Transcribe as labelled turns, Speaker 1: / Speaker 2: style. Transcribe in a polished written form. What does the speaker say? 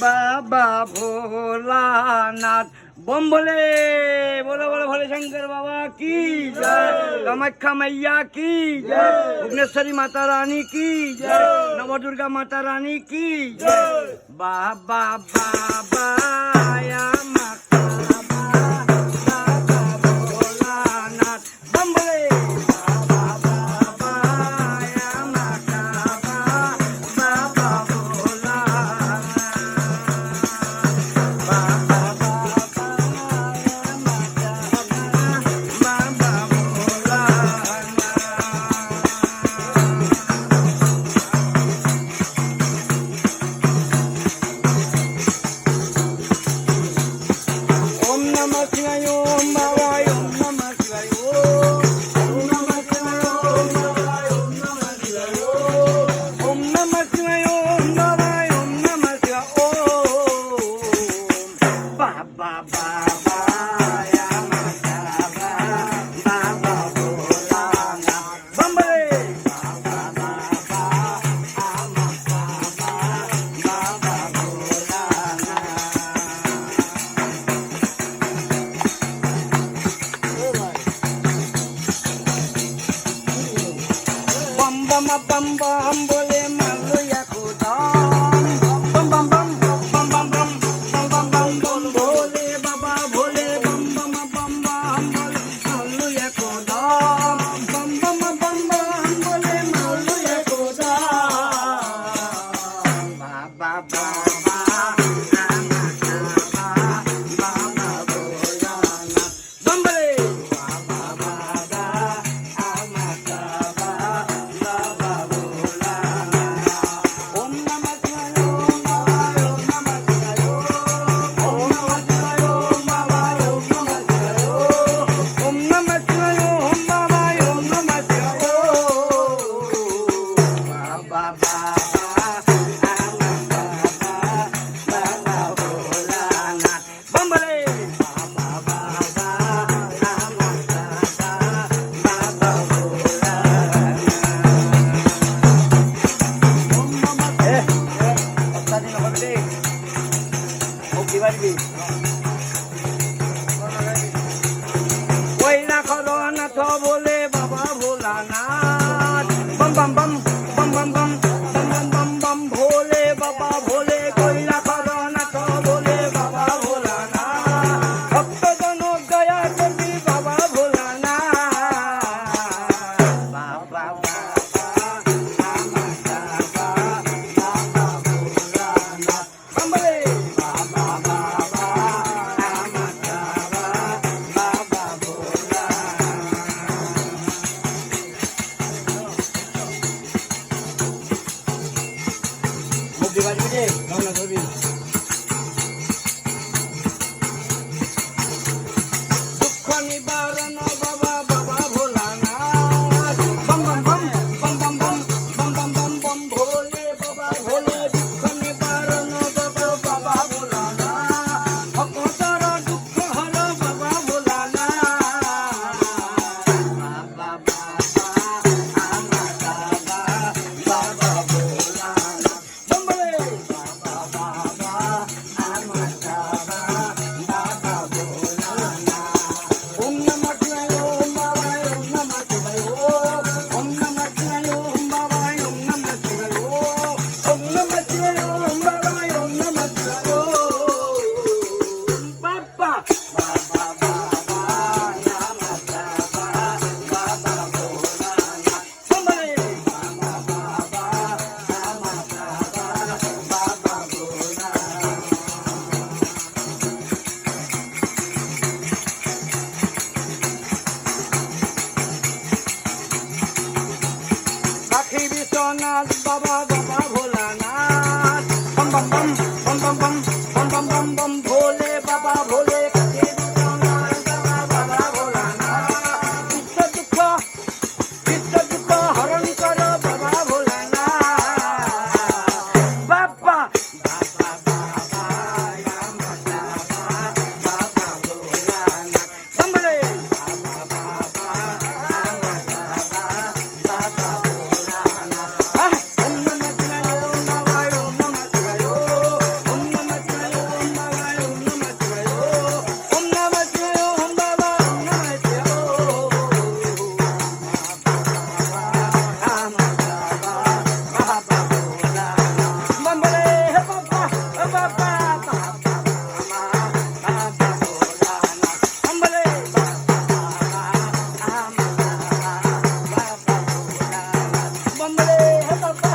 Speaker 1: बाबा भोलानाथ बम बोले बोलो बोलो भोले शंकर बाबा की जय, कामाख्या मैया की जय, भुवनेश्वरी माता रानी की जय, नवदुर्गा माता रानी की जय। बाबा बाबा या माता बाबा भोलानाथ बम बोले बाबा बाबा या माता बाबा भोलानाथ बाबा bam bam boleh malu ya kudam bam bam bam bam bam bam bam bam bam bam boleh baba boleh bam bam bam bam boleh malu ya kudam bam bam bam bam boleh malu ya kudam baba baba बोले बाबा भोलानाथ बम बम बम बम बम बम बम बम बम बम भोले बाबा भोले कोयला करनाथ बोले बाबा भोलानाथ भक्त जनो गया कभी बाबा भोलानाथ बाबा बाबा बाबा भोलानाथ बम बम बम बम बम बम बम बम बम बम भोले बाबा भोले बाबा भोलानाथ विश्व दुख हरण कर बाबा भोलानाथ बाबा बाबा बाबा या माता बाबा भोलानाथ संभले बाबा बाबा बाबा बोले बाबा